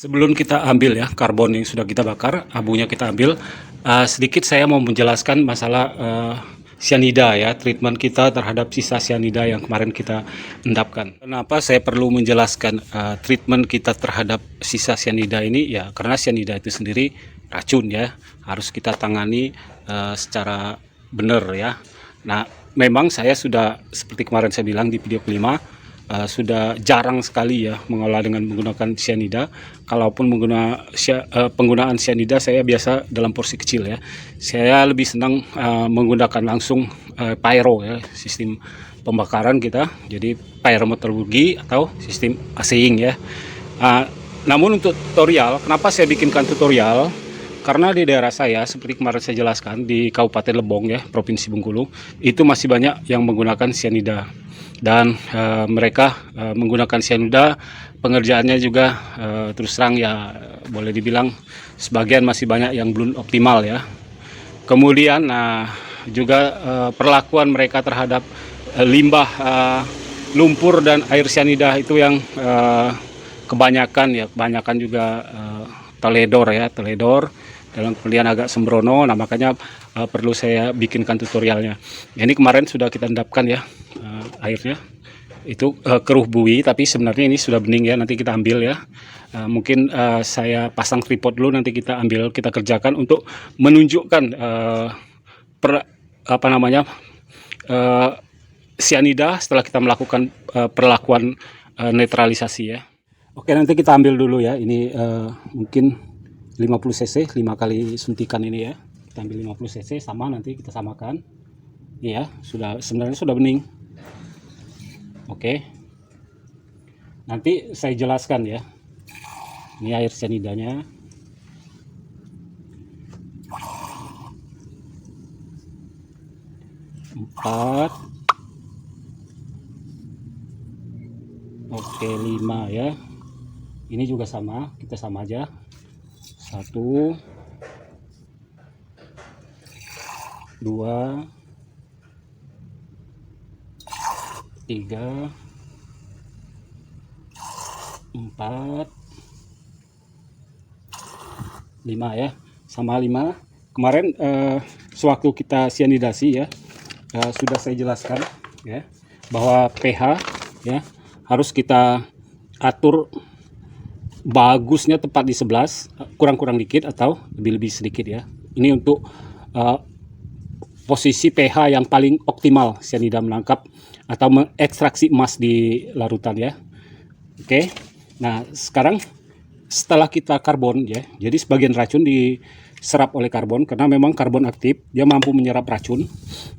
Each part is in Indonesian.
Sebelum kita ambil ya karbon yang sudah kita bakar, abunya kita ambil, sedikit saya mau menjelaskan masalah sianida ya, treatment kita terhadap sisa sianida yang kemarin kita endapkan. Kenapa saya perlu menjelaskan treatment kita terhadap sisa sianida ini? Ya karena sianida itu sendiri racun ya, harus kita tangani secara benar ya. Nah memang saya sudah seperti kemarin saya bilang di video kelima, sudah jarang sekali ya mengolah dengan menggunakan sianida. Kalaupun penggunaan sianida saya biasa dalam porsi kecil ya. Saya lebih senang menggunakan langsung pyro ya, sistem pembakaran kita. Jadi pyrometalurgi atau sistem assaying ya. Namun untuk tutorial, kenapa saya bikinkan tutorial? Karena di daerah saya, seperti kemarin saya jelaskan, di Kabupaten Lebong ya, Provinsi Bengkulu, itu masih banyak yang menggunakan sianida. Dan mereka menggunakan sianida, pengerjaannya juga terus terang ya boleh dibilang sebagian masih banyak yang belum optimal ya. Kemudian juga perlakuan mereka terhadap limbah lumpur dan air sianida itu yang kebanyakan juga teledor dalam kemudian agak sembrono. Nah makanya perlu saya bikinkan tutorialnya. Ini kemarin sudah kita endapkan ya airnya, itu keruh buih, tapi sebenarnya ini sudah bening ya. Nanti kita ambil ya. Mungkin saya pasang tripod dulu, nanti kita ambil, kita kerjakan untuk menunjukkan sianida setelah kita melakukan perlakuan netralisasi ya. Oke, nanti kita ambil dulu ya. Ini mungkin 50 cc 5 kali suntikan ini ya. Kita ambil 50 cc sama, nanti kita samakan. Iya, sebenarnya sudah bening. Oke. Nanti saya jelaskan ya. Ini air sianidanya. Empat. Oke, 5 ya. Ini juga sama, kita sama aja. 1, 2, 3, 4, 5 ya, sama 5. Kemarin sewaktu kita sianidasi ya, sudah saya jelaskan ya bahwa pH ya harus kita atur bagusnya tepat di 11, kurang-kurang dikit atau lebih-lebih sedikit ya. Ini untuk posisi pH yang paling optimal sianida menangkap atau mengekstraksi emas di larutan ya. Oke. Nah, sekarang setelah kita karbon ya. Jadi sebagian racun diserap oleh karbon karena memang karbon aktif, dia mampu menyerap racun.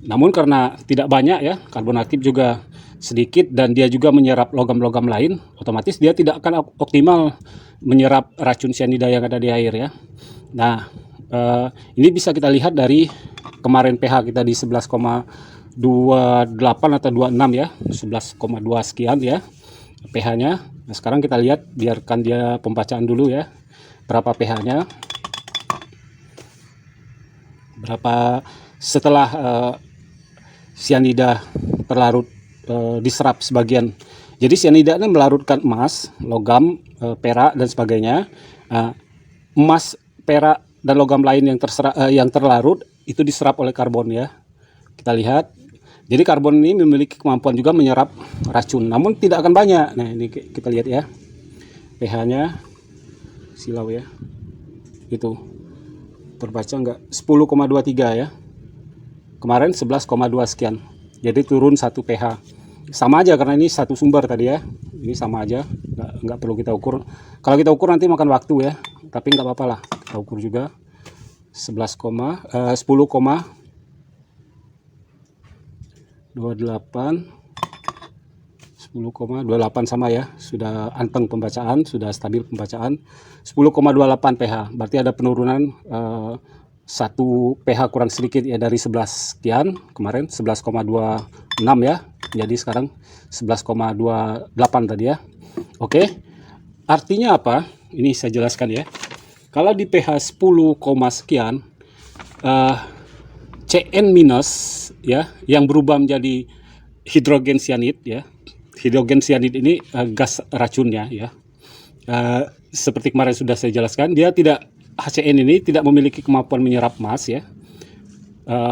Namun karena tidak banyak ya, karbon aktif juga sedikit dan dia juga menyerap logam-logam lain, otomatis dia tidak akan optimal menyerap racun sianida yang ada di air ya. Nah, ini bisa kita lihat dari kemarin pH kita di 11,28 atau 26 ya, 11,2 sekian ya pH-nya. Nah, sekarang kita lihat, biarkan dia pembacaan dulu ya, berapa pH-nya, berapa setelah sianida terlarut diserap sebagian. Jadi sianida ini melarutkan emas, logam, perak dan sebagainya. Emas, perak dan logam lain yang terlarut itu diserap oleh karbon ya. Kita lihat. Jadi karbon ini memiliki kemampuan juga menyerap racun, namun tidak akan banyak. Nah, ini kita lihat ya. pH-nya silau ya. Itu. Terbaca enggak? 10,23 ya. Kemarin 11,2 sekian. Jadi turun 1 pH. Sama aja karena ini satu sumber tadi ya. Ini sama aja, nggak perlu kita ukur. Kalau kita ukur nanti makan waktu ya. Tapi nggak apa-apa lah. Kita ukur juga 10,28 sama ya. Sudah anteng pembacaan, sudah stabil pembacaan. 10,28 pH. Berarti ada penurunan 1 pH kurang sedikit ya, dari 11 sekian kemarin 11,26 ya, jadi sekarang 11,28 tadi ya. Oke, artinya apa? Ini saya jelaskan ya. Kalau di pH 10, sekian Cn minus ya, yang berubah menjadi hidrogen cyanide ya. Hidrogen cyanide ini gas racunnya ya. seperti kemarin sudah saya jelaskan, dia tidak, HCN ini tidak memiliki kemampuan menyerap emas ya.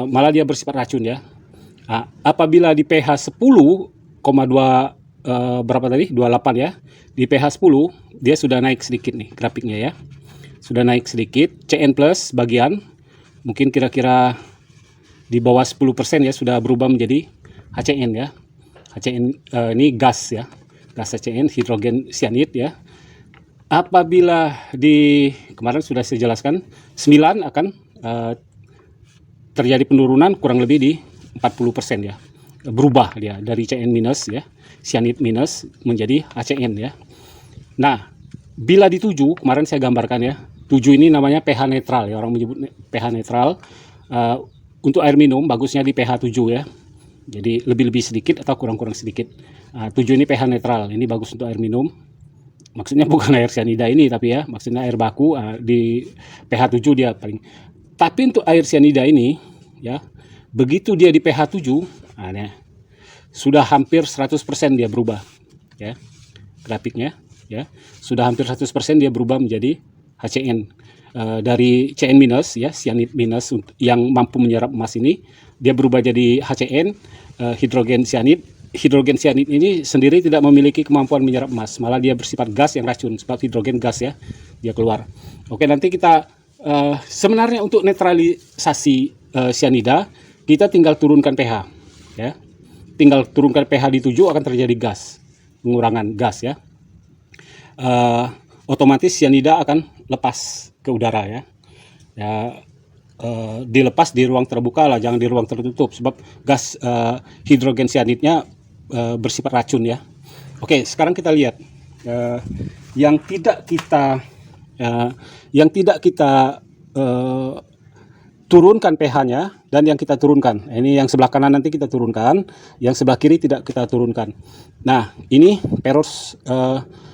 Malah dia bersifat racun ya. Apabila di pH 10,2 berapa tadi? 28 ya. Di pH 10 dia sudah naik sedikit nih grafiknya ya. Sudah naik sedikit. Cn plus bagian mungkin kira-kira di bawah 10% ya, sudah berubah menjadi HCN ya. HCN ini gas ya. Gas HCN, hidrogen cyanide ya. Apabila di kemarin sudah saya jelaskan 9 akan terjadi penurunan kurang lebih di 40% ya. Berubah dia dari Cn minus ya, cyanide minus menjadi HCN ya. Nah, bila di 7 kemarin saya gambarkan ya. 7 ini namanya pH netral ya, orang menyebut pH netral. Untuk air minum bagusnya di pH 7 ya. Jadi lebih-lebih sedikit atau kurang-kurang sedikit. 7 ini pH netral. Ini bagus untuk air minum. Maksudnya bukan air cyanida ini, tapi ya maksudnya air baku di pH 7 dia paling. Tapi untuk air cyanida ini ya, begitu dia di pH 7 sudah hampir 100% dia berubah ya. Grafiknya ya, sudah hampir 100% dia berubah menjadi HCN. Dari Cn minus ya, cyanide minus yang mampu menyerap emas ini, dia berubah jadi HCN, hidrogen cyanide. Hidrogen cyanide ini sendiri tidak memiliki kemampuan menyerap emas, malah dia bersifat gas yang racun, sebab hidrogen gas ya, dia keluar. Oke, nanti kita sebenarnya untuk netralisasi cyanida, kita tinggal turunkan pH ya. Tinggal turunkan pH di 7 akan terjadi gas, pengurangan gas ya. Otomatis cyanida akan lepas ke udara ya. Dilepas di ruang terbuka lah, jangan di ruang tertutup, sebab gas hidrogen cyanidnya bersifat racun ya. Oke, sekarang kita lihat yang tidak kita turunkan pH-nya dan yang kita turunkan. Ini yang sebelah kanan nanti kita turunkan, yang sebelah kiri tidak kita turunkan. Nah, ini peros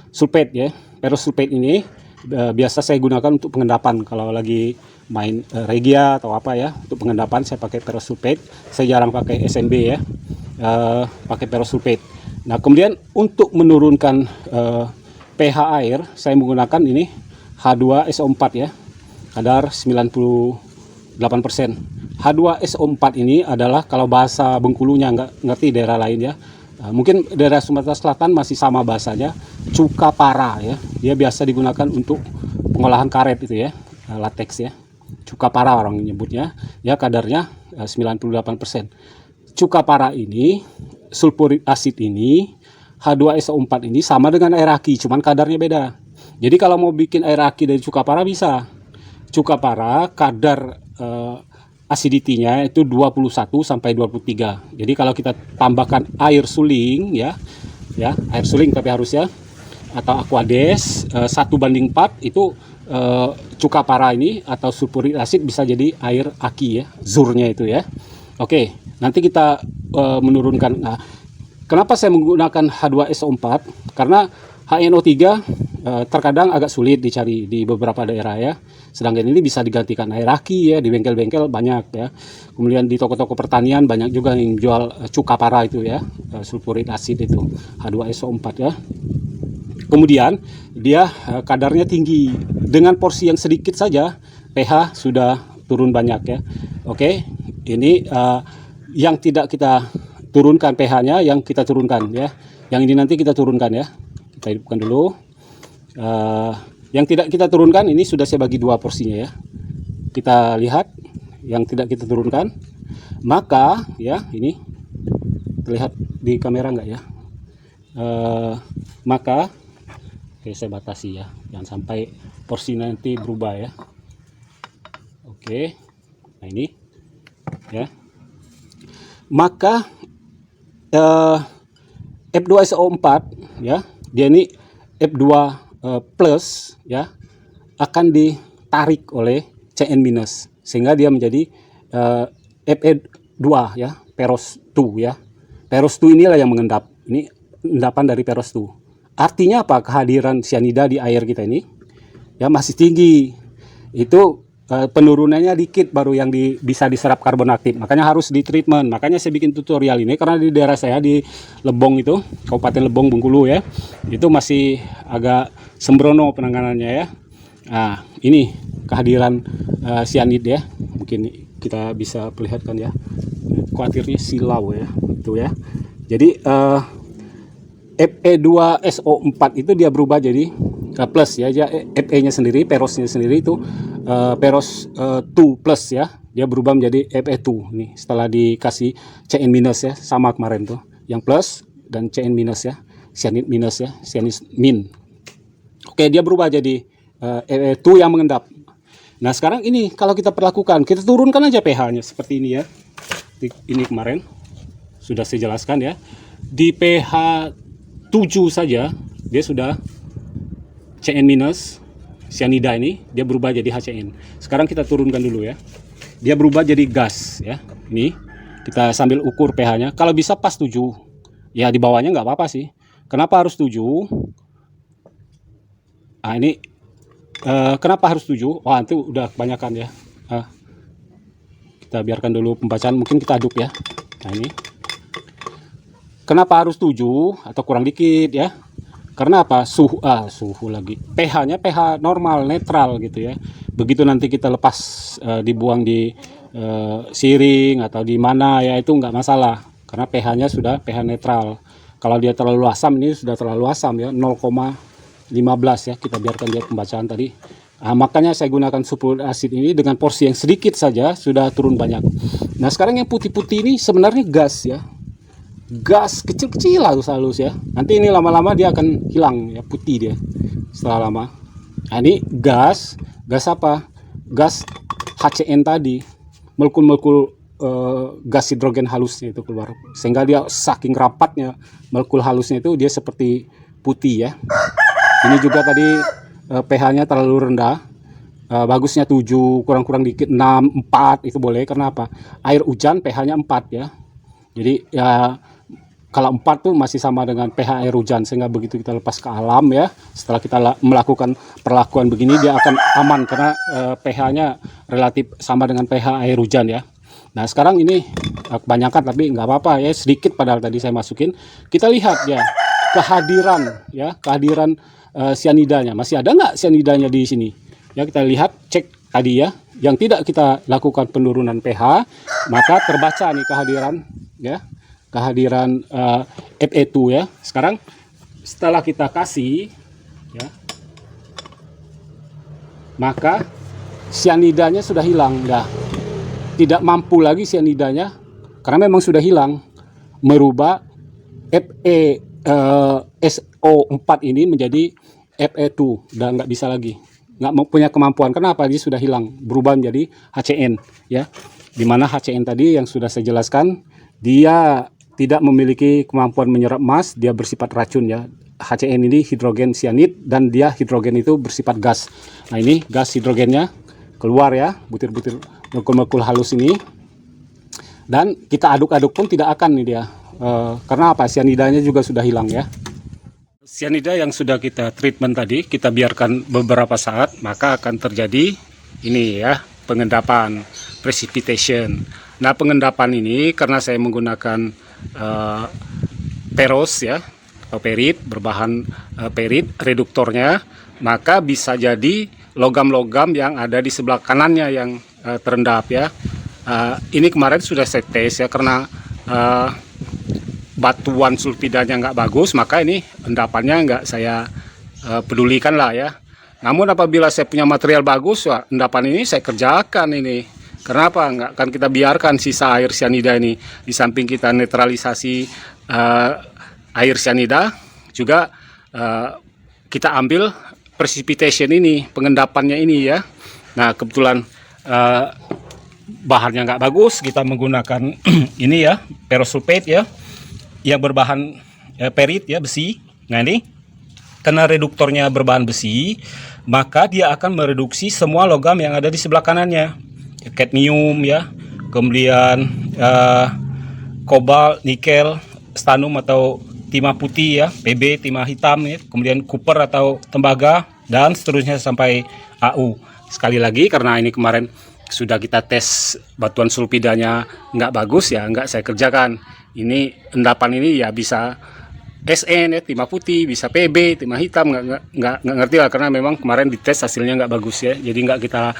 sulfate ya. Peros sulfate ini biasa saya gunakan untuk pengendapan kalau lagi main regia atau apa ya. Untuk pengendapan saya pakai peros sulfate. Saya jarang pakai SMB ya. Pakai peros sulfate. Nah, kemudian untuk menurunkan pH air, saya menggunakan ini H2SO4 ya. Kadar 98%. H2SO4 ini adalah, kalau bahasa Bengkulunya nggak ngerti daerah lain ya. Mungkin daerah Sumatera Selatan masih sama bahasanya, cuka para ya. Dia biasa digunakan untuk pengolahan karet itu ya, latex ya. Cuka para orang menyebutnya, ya kadarnya 98%. Cuka para ini, sulfurik acid ini, H2SO4 ini sama dengan air aki, cuman kadarnya beda. Jadi kalau mau bikin air aki dari cuka para bisa. Cuka para kadar acidity-nya itu 21 sampai 23. Jadi kalau kita tambahkan air suling ya air suling tapi harus ya, atau aquades 1:4 itu cuka para ini atau sulfuric acid bisa jadi air aki ya, zurnya itu ya. Oke, nanti kita menurunkan. Nah, kenapa saya menggunakan H2SO4? Karena HNO3 terkadang agak sulit dicari di beberapa daerah ya. Sedangkan ini bisa digantikan air aki ya, di bengkel-bengkel banyak ya. Kemudian di toko-toko pertanian banyak juga yang jual cuka para itu ya, sulfuric acid itu, H2SO4 ya. Kemudian dia kadarnya tinggi, dengan porsi yang sedikit saja pH sudah turun banyak ya. Oke, ini yang tidak kita turunkan pH-nya, yang kita turunkan ya. Yang ini nanti kita turunkan ya. Kita hidupkan dulu. Yang tidak kita turunkan ini sudah saya bagi dua porsinya ya. Kita lihat yang tidak kita turunkan. Maka ya, ini terlihat di kamera enggak ya? Maka oke, saya batasi ya, jangan sampai porsi nanti berubah ya. Oke, nah ini ya. Maka F2SO4 ya, dia ini F2 plus ya, akan ditarik oleh Cn minus sehingga dia menjadi Fe2 ya, peros 2 ya. Peros 2 inilah yang mengendap. Ini endapan dari peros 2. Artinya apa? Kehadiran cyanida di air kita ini ya masih tinggi. Itu penurunannya dikit baru yang bisa diserap karbon aktif. Makanya harus di treatment. Makanya saya bikin tutorial ini karena di daerah saya di Lebong itu, Kabupaten Lebong, Bengkulu ya, itu masih agak sembrono penanganannya ya. Nah, ini kehadiran sianid ya. Mungkin kita bisa perlihatkan ya. Khawatirnya silau ya, itu ya. Jadi Fe2SO4 itu dia berubah jadi plus ya. Fe-nya sendiri, perosnya sendiri itu peros 2 plus ya. Dia berubah menjadi Fe2 nih setelah dikasih Cn minus ya, sama kemarin tuh. Yang plus dan Cn minus ya. Cyanid minus ya, cyanid min. Oke, dia berubah jadi Fe2 yang mengendap. Nah, sekarang ini kalau kita perlakukan, kita turunkan aja pH-nya seperti ini ya. Ini kemarin sudah saya jelaskan ya. Di pH 7 saja dia sudah Cn minus, cyanida ini dia berubah jadi HCN. Sekarang kita turunkan dulu ya. Dia berubah jadi gas ya. Ini kita sambil ukur pH-nya. Kalau bisa pas 7. Ya di bawahnya nggak apa-apa sih. Kenapa harus 7? Nah, ini kenapa harus 7? Wah, itu udah kebanyakan ya. Kita biarkan dulu pembacaan, mungkin kita aduk ya. Nah, ini kenapa harus 7 atau kurang dikit ya? Karena apa? Suhu lagi. pH-nya pH normal, netral gitu ya. Begitu nanti kita lepas dibuang di siring atau di mana ya, itu nggak masalah. Karena pH-nya sudah pH netral. Kalau dia terlalu asam, ini sudah terlalu asam ya, 0,15 ya. Kita biarkan dia pembacaan tadi. Nah, makanya saya gunakan sulfuric acid ini dengan porsi yang sedikit saja sudah turun banyak. Nah, sekarang yang putih-putih ini sebenarnya gas ya. Gas kecil-kecil halus-halus ya. Nanti ini lama-lama dia akan hilang ya, putih dia setelah lama. Nah, ini gas apa? Gas HCN tadi. Molekul-molekul gas hidrogen halusnya itu keluar. Sehingga dia saking rapatnya molekul halusnya itu dia seperti putih ya. Ini juga tadi pH-nya terlalu rendah. Bagusnya 7, kurang-kurang dikit 6, 4 itu boleh. Karena apa? Air hujan pH-nya 4 ya. Jadi ya kalau 4 tuh masih sama dengan pH air hujan, sehingga begitu kita lepas ke alam ya, setelah kita melakukan perlakuan begini dia akan aman karena pH-nya relatif sama dengan pH air hujan ya. Nah, sekarang ini kebanyakan tapi nggak apa-apa ya, sedikit padahal tadi saya masukin. Kita lihat ya kehadiran cyanidanya. Masih ada nggak cyanidanya di sini? Ya, kita lihat, cek tadi ya, yang tidak kita lakukan penurunan pH, maka terbaca nih kehadiran Fe2 ya. Sekarang setelah kita kasih ya, maka cyanidanya sudah hilang. Dah tidak mampu lagi cyanidanya karena memang sudah hilang, merubah FeSO4 ini menjadi Fe2, udah nggak bisa lagi, nggak punya kemampuan. Kenapa? Dia sudah hilang, berubah menjadi HCN ya, dimana HCN tadi yang sudah saya jelaskan dia tidak memiliki kemampuan menyerap emas, dia bersifat racun ya. HCN ini hidrogen cyanid dan dia hidrogen itu bersifat gas. Nah, ini gas hidrogennya keluar ya, butir-butir molekul-molekul halus ini, dan kita aduk-aduk pun tidak akan nih dia. Karena apa? Cyanidanya juga sudah hilang ya. Cyanida yang sudah kita treatment tadi, kita biarkan beberapa saat, maka akan terjadi ini ya, pengendapan, precipitation. Nah, pengendapan ini karena saya menggunakan peros ya, atau perit, berbahan perit, reduktornya, maka bisa jadi logam-logam yang ada di sebelah kanannya yang terendap ya. Ini kemarin sudah saya tes ya, karena batuan sulfidanya nggak bagus, maka ini endapannya nggak saya pedulikan lah ya. Namun apabila saya punya material bagus, wah, endapan ini saya kerjakan ini. Kenapa? Nggak akan kita biarkan sisa air cyanida ini. Di samping kita netralisasi air cyanida, juga kita ambil precipitation ini, pengendapannya ini ya. Nah, kebetulan bahannya nggak bagus, kita menggunakan ini ya, perosulfate ya, yang berbahan perit ya, besi. Nah, ini karena reduktornya berbahan besi, maka dia akan mereduksi semua logam yang ada di sebelah kanannya, kadmium ya, kemudian kobalt, nikel, stannum atau timah putih ya, Pb timah hitam ya, kemudian copper atau tembaga, dan seterusnya sampai Au. Sekali lagi, karena ini kemarin sudah kita tes batuan sulfidanya nggak bagus ya, nggak saya kerjakan. Ini endapan ini ya bisa SN ya, timah putih, bisa PB, timah hitam, nggak ngerti lah, karena memang kemarin dites hasilnya nggak bagus ya, jadi nggak kita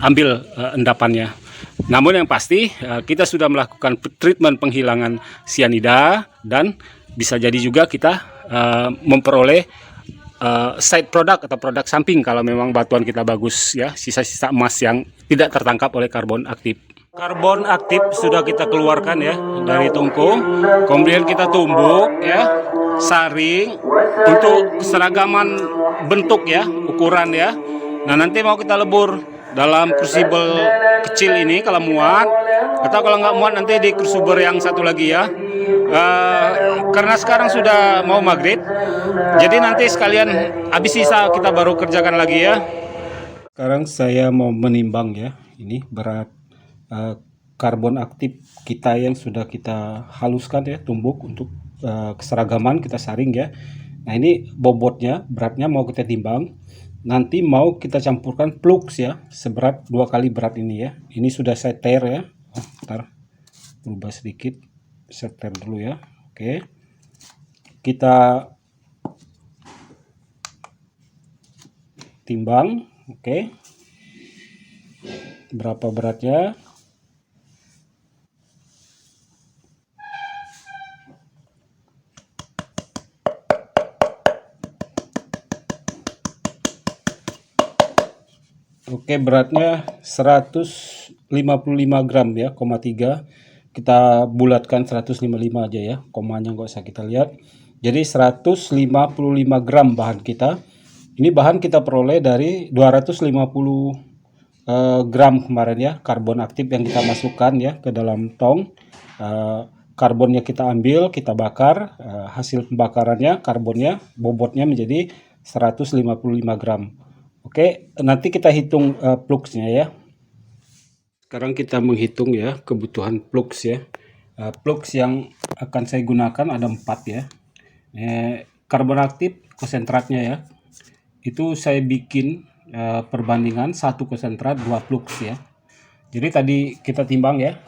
ambil endapannya. Namun yang pasti kita sudah melakukan treatment penghilangan sianida, dan bisa jadi juga kita memperoleh side product atau produk samping kalau memang batuan kita bagus ya, sisa-sisa emas yang tidak tertangkap oleh karbon aktif. Karbon aktif sudah kita keluarkan ya dari tungku, kemudian kita tumbuk ya, saring untuk keseragaman bentuk ya, ukuran ya. Nah, nanti mau kita lebur dalam crucible kecil ini kalau muat, atau kalau nggak muat nanti di crucible yang satu lagi ya. Karena sekarang sudah mau maghrib, jadi nanti sekalian habis sisa kita baru kerjakan lagi ya. Sekarang saya mau menimbang ya, ini berat karbon aktif kita yang sudah kita haluskan ya, tumbuk untuk keseragaman, kita saring ya. Nah, ini bobotnya, beratnya mau kita timbang. Nanti mau kita campurkan flux ya, seberat 2 kali berat ini ya. Ini sudah saya tare ya. Ntar berubah sedikit, saya tare dulu ya. Oke, kita timbang. Oke, berapa beratnya? Oke, beratnya 155 gram ya, 3. Kita bulatkan 155 aja ya, komanya nggak usah kita lihat. Jadi 155 gram bahan kita. Ini bahan kita peroleh dari 250 gram kemarin ya, karbon aktif yang kita masukkan ya ke dalam tong. Karbonnya kita ambil, kita bakar, hasil pembakarannya, karbonnya, bobotnya menjadi 155 gram. Oke, nanti kita hitung fluxnya ya. Sekarang kita menghitung ya kebutuhan flux ya. Flux yang akan saya gunakan ada 4 ya. Karbon aktif konsentratnya ya, itu saya bikin perbandingan 1 konsentrat 2 flux ya. Jadi tadi kita timbang ya,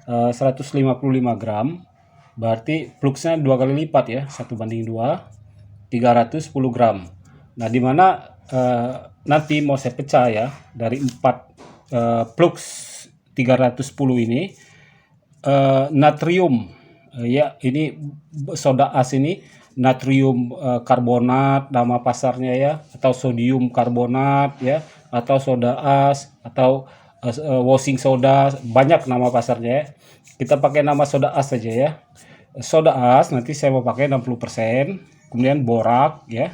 155 gram, berarti fluxnya 2 kali lipat ya, 1/2, 310 gram. Nah, dimana nanti mau saya pecah ya, dari 4 flux 310 ini, natrium ya, ini soda as ini natrium karbonat nama pasarnya ya, atau sodium karbonat ya, atau soda as, atau washing soda, banyak nama pasarnya ya. Kita pakai nama soda as saja ya. Soda as nanti saya mau pakai 60%, kemudian borak ya,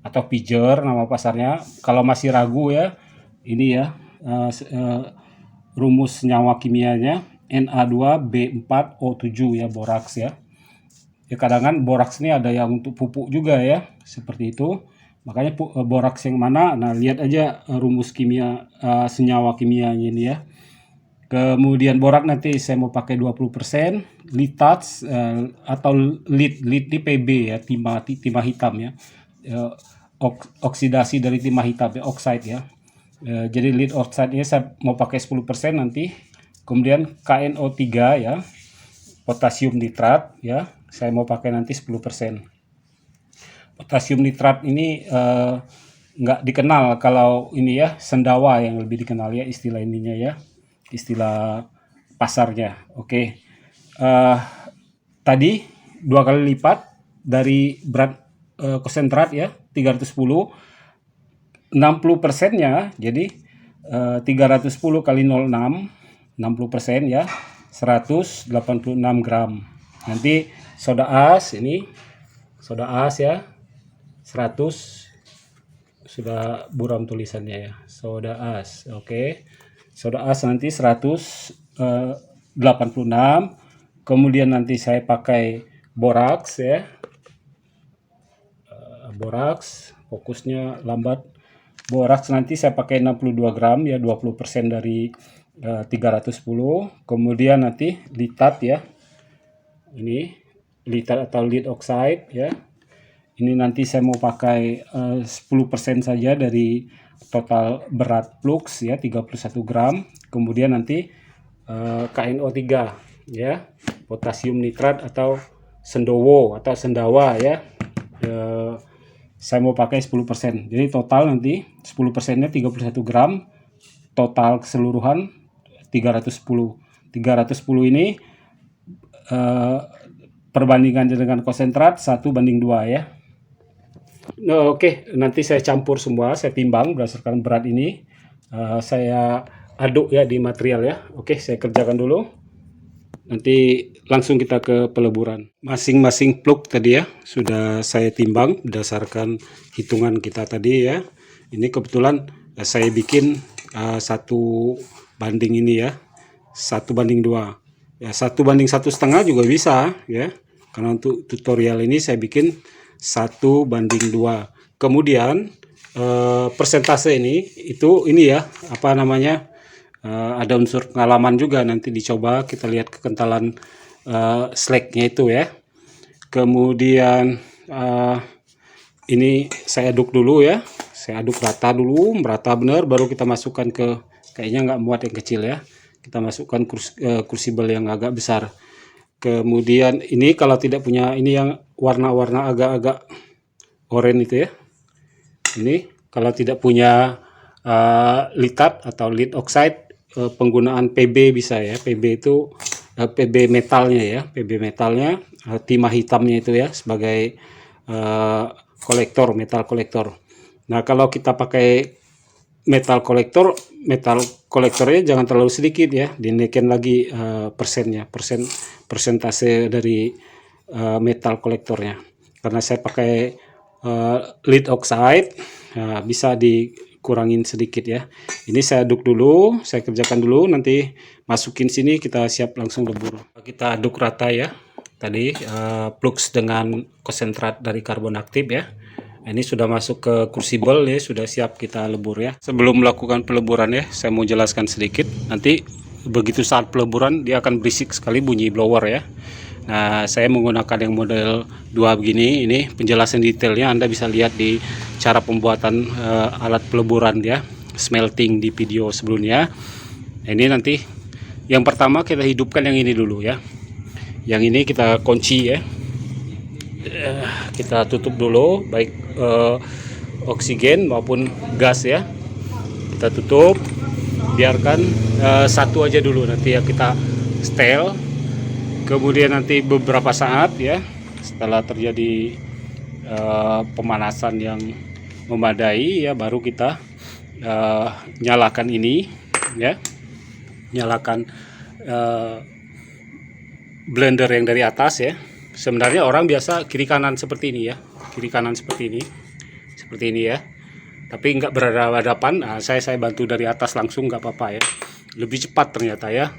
atau pijer nama pasarnya. Kalau masih ragu ya, ini ya rumus senyawa kimianya Na2B4O7 ya, boraks ya. Ya, kadang-kadang boraks ini ada yang untuk pupuk juga ya, seperti itu. Makanya boraks yang mana? Nah, lihat aja rumus kimia, senyawa kimianya ini ya. Kemudian borak nanti saya mau pakai 20%, litats atau lead di PB ya, timah hitam ya. Oksidasi dari timah hitam ya, oxide ya. Jadi lead oxide-nya saya mau pakai 10% nanti. Kemudian KNO3 ya, potasium nitrat ya, saya mau pakai nanti 10%. Potasium nitrat ini nggak dikenal, kalau ini ya sendawa yang lebih dikenal ya istilah ininya ya, istilah pasarnya. Oke. Tadi 2 kali lipat dari berat konsentrat ya, 310, 60%-nya jadi 310 kali 0,6, 60% ya, 186 gram. Nanti soda as, ini soda as ya, 100, sudah buram tulisannya ya, soda as. Oke, soda as nanti 186. Kemudian nanti saya pakai boraks ya, boraks, fokusnya lambat. Boraks nanti saya pakai 62 gram ya, 20% dari 310. Kemudian nanti litat ya, ini litat atau lead oxide ya, ini nanti saya mau pakai 10% saja dari total berat flux ya, 31 gram. Kemudian nanti KNO3 ya, potasium nitrat atau sendowo atau sendawa ya. Saya mau pakai 10%. Jadi total nanti 10%-nya 31 gram. Total keseluruhan 310. 310 ini perbandingannya dengan konsentrat 1:2 ya. Nah, oke, nanti saya campur semua, saya timbang berdasarkan berat ini. Saya aduk ya di material ya. Oke, saya kerjakan dulu. Nanti langsung kita ke peleburan. Masing-masing plug tadi ya sudah saya timbang berdasarkan hitungan kita tadi ya. Ini kebetulan saya bikin 1:1 ini ya, 1:2 ya, 1:1,5 juga bisa ya, karena untuk tutorial ini saya bikin 1:2. Kemudian persentase ini ya, apa namanya, ada unsur pengalaman juga, nanti dicoba kita lihat kekentalan slacknya itu ya. Kemudian ini saya aduk dulu ya, saya aduk rata dulu, merata benar, baru kita masukkan ke, kayaknya nggak muat yang kecil ya, kita masukkan crucible yang agak besar. Kemudian ini kalau tidak punya ini yang warna-warna agak-agak oranye itu ya, ini kalau tidak punya litat atau lead oxide, penggunaan PB bisa ya. PB itu PB metalnya ya, PB metalnya, timah hitamnya itu ya, sebagai kolektor, metal kolektor. Nah, kalau kita pakai metal kolektornya jangan terlalu sedikit ya, dinaikin lagi persentase dari metal kolektornya. Karena saya pakai lead oxide, bisa dikurangin sedikit ya. Ini saya aduk dulu, saya kerjakan dulu, nanti masukin sini, kita siap langsung lebur. Kita aduk rata ya, tadi flux dengan konsentrat dari karbon aktif ya. Ini sudah masuk ke crucible ya, sudah siap kita lebur ya. Sebelum melakukan peleburan ya, saya mau jelaskan sedikit. Nanti begitu saat peleburan dia akan berisik sekali bunyi blower ya. Nah, saya menggunakan yang model 2 begini. Ini penjelasan detailnya Anda bisa lihat di cara pembuatan alat peleburan ya, smelting di video sebelumnya. Ini nanti yang pertama kita hidupkan yang ini dulu ya. Yang ini kita kunci ya. Kita tutup dulu, baik oksigen maupun gas ya, kita tutup, biarkan satu aja dulu, nanti ya kita setel. Kemudian nanti beberapa saat ya, setelah terjadi pemanasan yang memadai ya, baru kita nyalakan ini ya, nyalakan blender yang dari atas ya. Sebenarnya orang biasa kiri kanan seperti ini ya, kiri kanan seperti ini ya, tapi nggak berhadapan. Nah, saya bantu dari atas langsung, nggak apa-apa ya, lebih cepat ternyata ya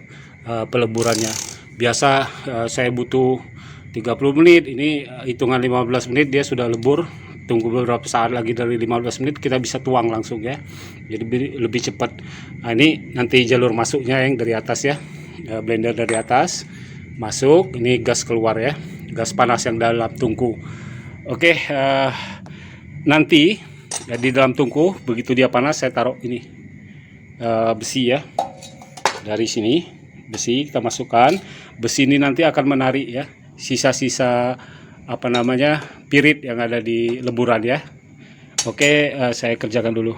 peleburannya. Biasa saya butuh 30 menit, ini hitungan 15 menit dia sudah lebur. Tunggu beberapa saat lagi, dari 15 menit kita bisa tuang langsung ya, jadi lebih cepat. Nah, ini nanti jalur masuknya yang dari atas ya, blender dari atas masuk, ini gas keluar ya, gas panas yang dalam tungku. Oke, nanti ya, di dalam tungku begitu dia panas, saya taruh ini besi ya, dari sini besi kita masukkan. Besi ini nanti akan menarik ya sisa-sisa apa namanya, pirit yang ada di leburan ya. Oke, saya kerjakan dulu.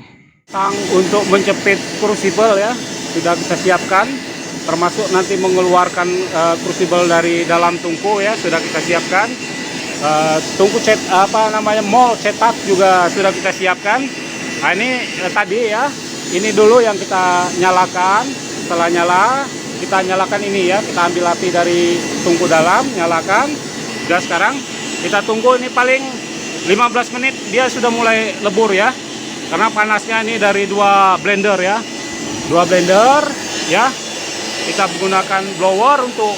Tang untuk menjepit crucible ya sudah kita siapkan, termasuk nanti mengeluarkan crucible dari dalam tungku ya, sudah kita siapkan. Tungku mold cetak juga sudah kita siapkan. Nah, ini tadi ya, ini dulu yang kita nyalakan. Setelah nyala, kita nyalakan ini ya, kita ambil api dari tungku dalam, nyalakan gas. Sekarang kita tunggu ini paling 15 menit dia sudah mulai lebur ya, karena panasnya ini dari dua blender ya, ya. Kita menggunakan blower untuk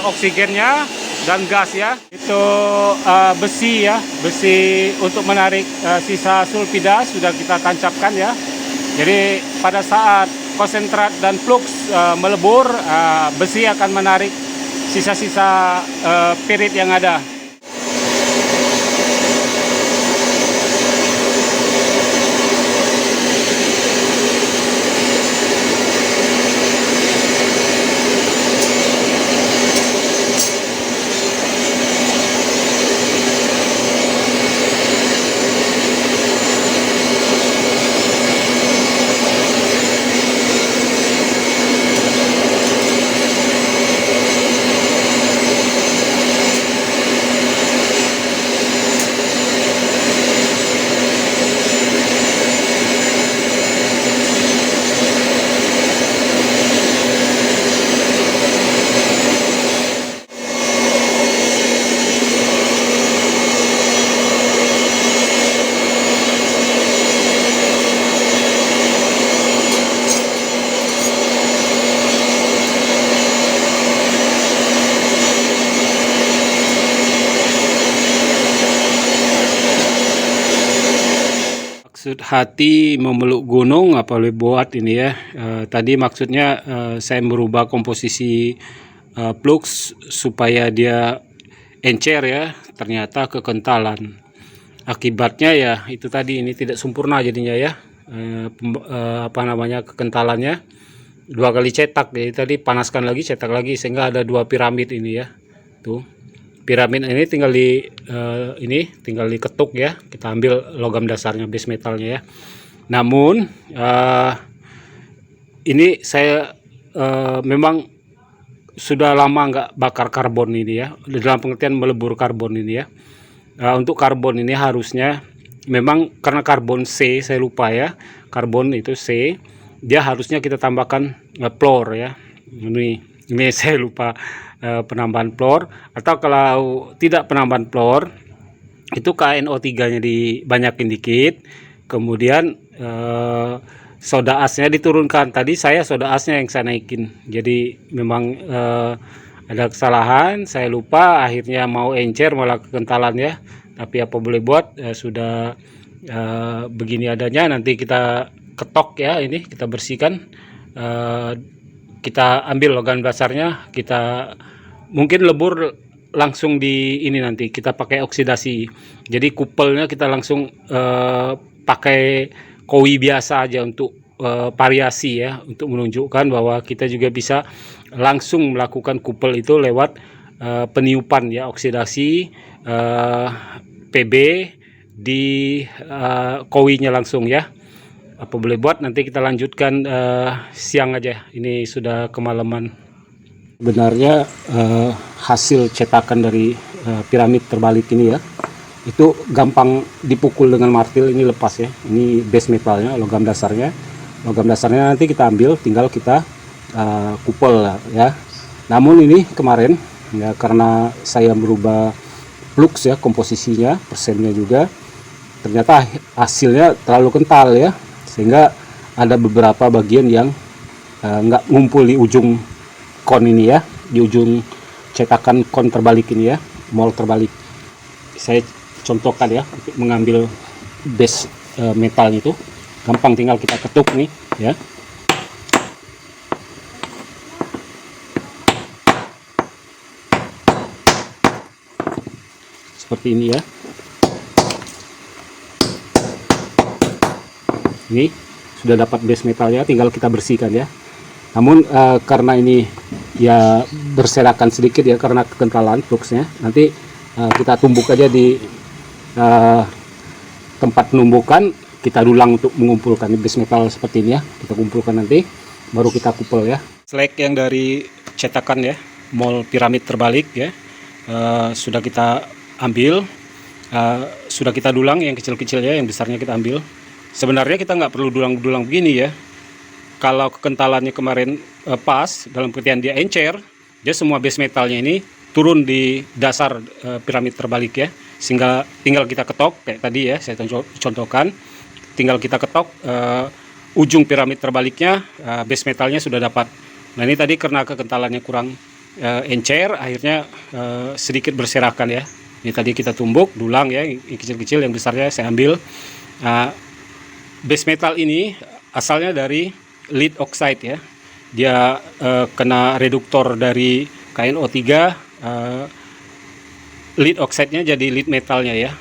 oksigennya dan gas ya. Itu besi ya, besi untuk menarik sisa sulfida sudah kita tancapkan ya. Jadi pada saat konsentrat dan flux melebur, besi akan menarik sisa-sisa pirit yang ada. Maksud hati memeluk gunung apa boleh buat ini ya. Tadi maksudnya saya merubah komposisi flux supaya dia encer ya, ternyata kekentalan. Akibatnya ya itu tadi, ini tidak sempurna jadinya ya. Apa namanya, kekentalannya 2 kali cetak. Jadi tadi panaskan lagi, cetak lagi, sehingga ada 2 piramid ini ya. Tuh. Piramid ini tinggal diketuk ya. Kita ambil logam dasarnya, base metalnya ya. Namun ini saya memang sudah lama nggak bakar karbon ini ya, dalam pengertian melebur karbon ini ya. Untuk karbon ini harusnya memang karena karbon C, saya lupa ya, karbon itu C, dia harusnya kita tambahkan fluor ya. Ini saya lupa penambahan fluor, atau kalau tidak penambahan fluor itu KNO3-nya dibanyakin dikit, kemudian soda asnya diturunkan. Tadi saya soda asnya yang saya naikin, jadi memang ada kesalahan, saya lupa, akhirnya mau encer malah kekentalan ya. Tapi apa boleh buat, sudah begini adanya. Nanti kita ketok ya, ini kita bersihkan, kita ambil logam dasarnya, kita mungkin lebur langsung di ini, nanti kita pakai oksidasi. Jadi kupelnya kita langsung pakai kowi biasa aja untuk variasi ya, untuk menunjukkan bahwa kita juga bisa langsung melakukan kupel itu lewat peniupan ya, oksidasi PB di kowinya langsung ya. Apa boleh buat, nanti kita lanjutkan siang aja, ini sudah kemalaman. Sebenarnya hasil cetakan dari piramid terbalik ini ya, itu gampang dipukul dengan martil. Ini lepas ya, ini base metalnya, logam dasarnya. Logam dasarnya nanti kita ambil, tinggal kita kupel ya. Namun ini kemarin ya, karena saya merubah flux ya, komposisinya, persennya juga, ternyata hasilnya terlalu kental ya, sehingga ada beberapa bagian yang nggak ngumpul di ujung kon ini ya, di ujung cetakan kon terbalik ini ya, mol terbalik. Saya contohkan ya, untuk mengambil base metal itu gampang, tinggal kita ketuk nih ya. Seperti ini ya. Ini sudah dapat base metalnya, tinggal kita bersihkan ya. Namun karena ini ya berserakan sedikit ya, karena kekentalan fluxnya, nanti kita tumbuk aja di tempat penumbukan, kita dulang untuk mengumpulkan base metal seperti ini ya. Kita kumpulkan nanti, baru kita kupel ya. Slag yang dari cetakan ya, mol piramid terbalik ya, sudah kita ambil, sudah kita dulang yang kecil-kecilnya, yang besarnya kita ambil. Sebenarnya kita nggak perlu dulang-dulang begini ya. Kalau kekentalannya kemarin pas, dalam pengertian dia encer, dia semua base metalnya ini turun di dasar piramid terbalik ya, sehingga tinggal kita ketok kayak tadi ya, saya contohkan, tinggal kita ketok ujung piramid terbaliknya, base metalnya sudah dapat. Nah ini tadi karena kekentalannya kurang encer, akhirnya sedikit berserakan ya. Ini tadi kita tumbuk, dulang ya, yang kecil-kecil, yang besarnya saya ambil. Base metal ini asalnya dari lead oxide ya, dia kena reduktor dari KNO3, lead oxide-nya jadi lead metalnya ya,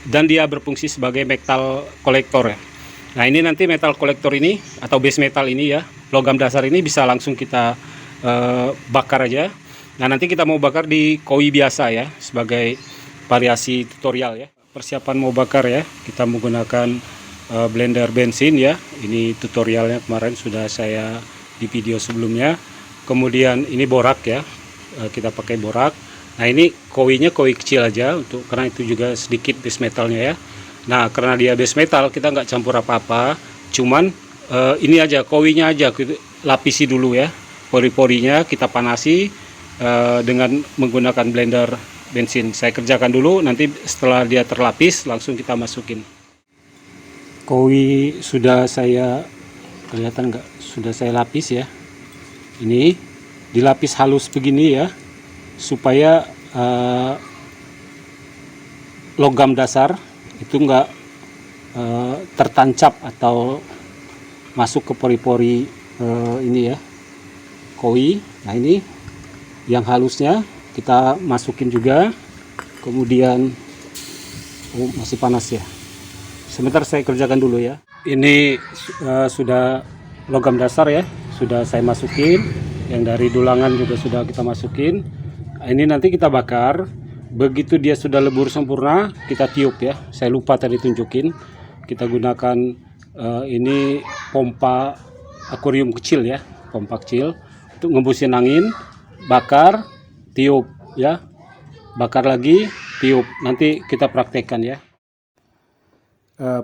dan dia berfungsi sebagai metal kolektor ya. Nah ini nanti metal kolektor ini atau base metal ini ya, logam dasar ini bisa langsung kita bakar aja. Nah nanti kita mau bakar di kowi biasa ya, sebagai variasi tutorial ya. Persiapan mau bakar ya, kita menggunakan blender bensin ya. Ini tutorialnya kemarin sudah saya di video sebelumnya. Kemudian ini borak ya, kita pakai borak. Nah ini kowinya kowi kecil aja, karena itu juga sedikit base metalnya ya. Nah karena dia base metal, kita nggak campur apa-apa, cuman ini aja kowinya aja kita lapisi dulu ya, pori-porinya kita panasi dengan menggunakan blender bensin. Saya kerjakan dulu, nanti setelah dia terlapis langsung kita masukin. Kowi sudah saya, kelihatan nggak, sudah saya lapis ya. Ini dilapis halus begini ya, supaya logam dasar itu nggak tertancap atau masuk ke pori-pori ini ya, koi. Nah ini yang halusnya kita masukin juga. Kemudian masih panas ya, sebentar saya kerjakan dulu ya. Ini sudah logam dasar ya, sudah saya masukin. Yang dari dulangan juga sudah kita masukin. Nah, ini nanti kita bakar. Begitu dia sudah lebur sempurna, kita tiup ya. Saya lupa tadi tunjukin, kita gunakan ini pompa akuarium kecil ya, pompa kecil untuk ngembusin angin. Bakar, tiup ya, bakar lagi, tiup. Nanti kita praktekkan ya.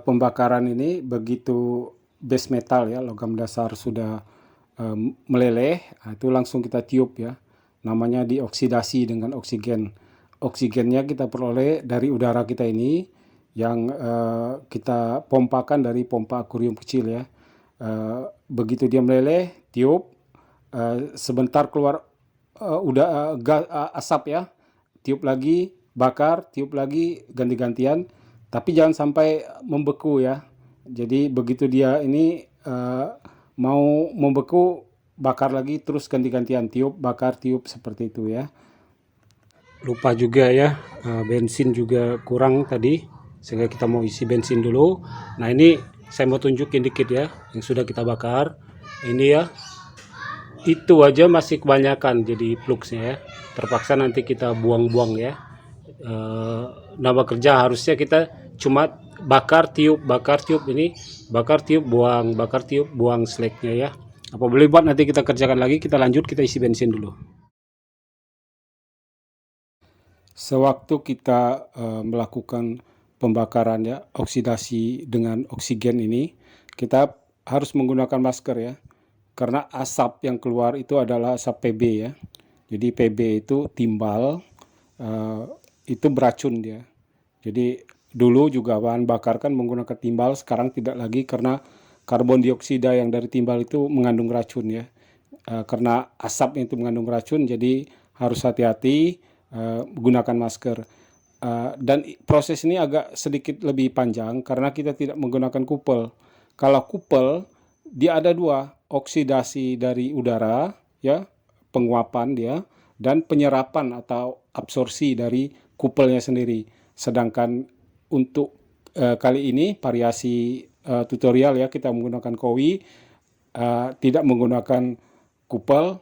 Pembakaran ini begitu base metal ya, logam dasar sudah meleleh, itu langsung kita tiup ya. Namanya dioksidasi dengan oksigen. Oksigennya kita peroleh dari udara kita ini yang kita pompakan dari pompa akuarium kecil ya. Begitu dia meleleh, tiup, sebentar keluar asap ya, tiup lagi, bakar, tiup lagi, ganti-gantian. Tapi jangan sampai membeku ya. Jadi begitu dia ini mau membeku, bakar lagi, terus ganti-gantian, tiup, bakar, tiup, seperti itu ya. Lupa juga ya, bensin juga kurang tadi, sehingga kita mau isi bensin dulu. Nah ini saya mau tunjukin dikit ya, yang sudah kita bakar. Ini ya, itu aja masih kebanyakan jadi plugsnya ya. Terpaksa nanti kita buang-buang ya. Nama kerja harusnya kita cuma bakar tiup, ini bakar tiup buang, bakar tiup buang slacknya ya. Apa boleh buat nanti kita kerjakan lagi, kita lanjut, kita isi bensin dulu. Sewaktu kita melakukan pembakaran ya, oksidasi dengan oksigen ini, kita harus menggunakan masker ya, karena asap yang keluar itu adalah asap PB ya. Jadi PB itu timbal, itu beracun dia. Jadi dulu juga bahan bakar kan menggunakan timbal, sekarang tidak lagi karena karbon dioksida yang dari timbal itu mengandung racun ya. Karena asapnya itu mengandung racun, jadi harus hati-hati menggunakan masker. Dan proses ini agak sedikit lebih panjang karena kita tidak menggunakan kupel. Kalau kupel, dia ada dua, oksidasi dari udara ya, penguapan dia, dan penyerapan atau absorpsi dari kupelnya sendiri. Sedangkan untuk kali ini variasi tutorial ya, kita menggunakan koi, tidak menggunakan kupel,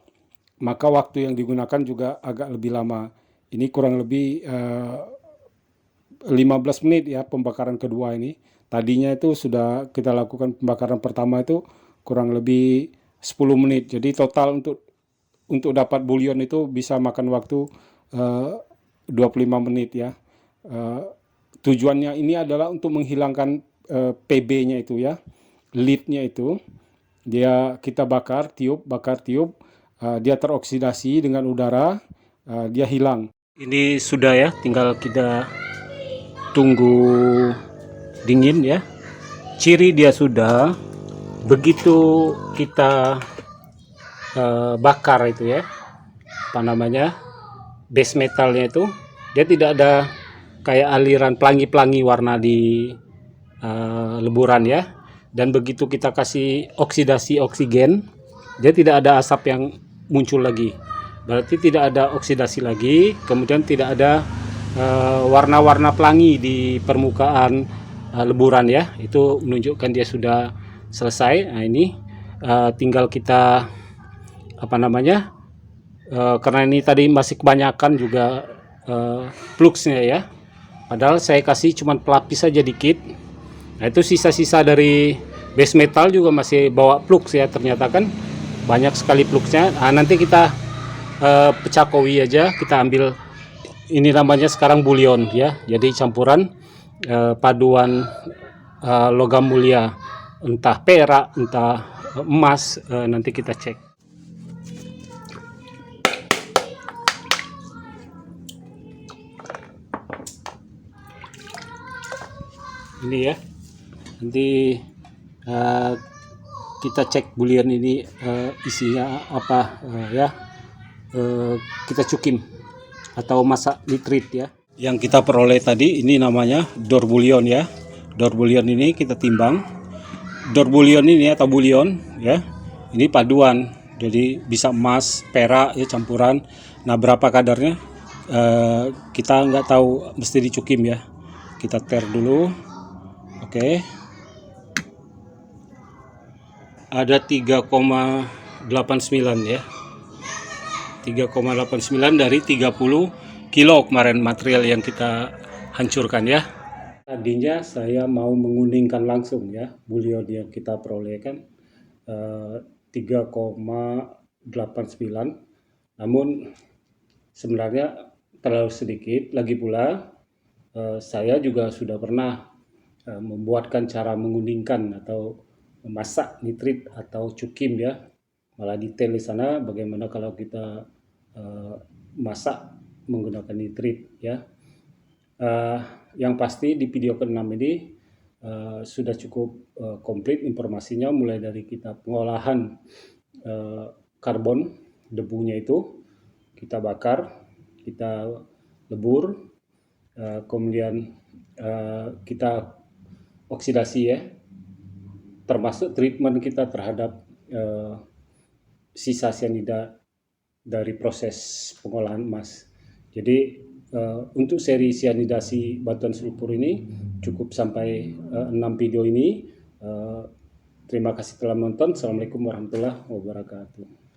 maka waktu yang digunakan juga agak lebih lama. Ini kurang lebih 15 menit ya pembakaran kedua ini. Tadinya itu sudah kita lakukan pembakaran pertama itu kurang lebih 10 menit. Jadi total untuk dapat bulion itu bisa makan waktu 25 menit ya. Tujuannya ini adalah untuk menghilangkan PB-nya itu ya, lead-nya itu. Kita bakar tiup, dia teroksidasi dengan udara, dia hilang. Ini sudah ya, tinggal kita tunggu dingin ya. Ciri dia sudah, begitu kita bakar itu ya, apa namanya, base metalnya itu, dia tidak ada kayak aliran pelangi-pelangi warna di leburan ya. Dan begitu kita kasih oksidasi oksigen, dia tidak ada asap yang muncul lagi. Berarti tidak ada oksidasi lagi, kemudian tidak ada warna-warna pelangi di permukaan leburan ya. Itu menunjukkan dia sudah selesai. Nah ini tinggal kita apa namanya, karena ini tadi masih kebanyakan juga plugsnya ya, padahal saya kasih cuman pelapis saja dikit. Nah itu sisa-sisa dari base metal juga masih bawa plugs ya, ternyata kan banyak sekali plugsnya. Nah nanti kita pecah koi aja, kita ambil, ini namanya sekarang bulion ya, jadi campuran paduan logam mulia, entah perak, entah emas, nanti kita cek. Ini ya, nanti kita cek bulion ini isinya apa ya. Kita cukim atau masak nitrit ya. Yang kita peroleh tadi ini namanya dor bulion ya. d'or bullion ini kita timbang. D'or bullion ini atau bulion ya, ini paduan, jadi bisa emas, perak ya, campuran. Nah, berapa kadarnya kita nggak tahu, mesti dicukim ya. Kita ter dulu. Oke, ada 3,89 ya, 3,89 dari 30 kilo kemarin material yang kita hancurkan ya. Tadinya saya mau menguningkan langsung ya bulion yang kita peroleh kan 3,89, namun sebenarnya terlalu sedikit. Lagi pula saya juga sudah pernah membuatkan cara menguningkan atau memasak nitrit atau cukim ya, malah detail di sana bagaimana kalau kita masak menggunakan nitrit ya. Yang pasti di video ke-6 ini sudah cukup komplit informasinya, mulai dari kita pengolahan karbon debunya itu, kita bakar, kita lebur, kemudian kita oksidasi ya, termasuk treatment kita terhadap sisa sianida dari proses pengolahan emas. Jadi untuk seri sianidasi batuan sulfur ini cukup sampai 6 video ini. Terima kasih telah menonton. Assalamualaikum warahmatullahi wabarakatuh.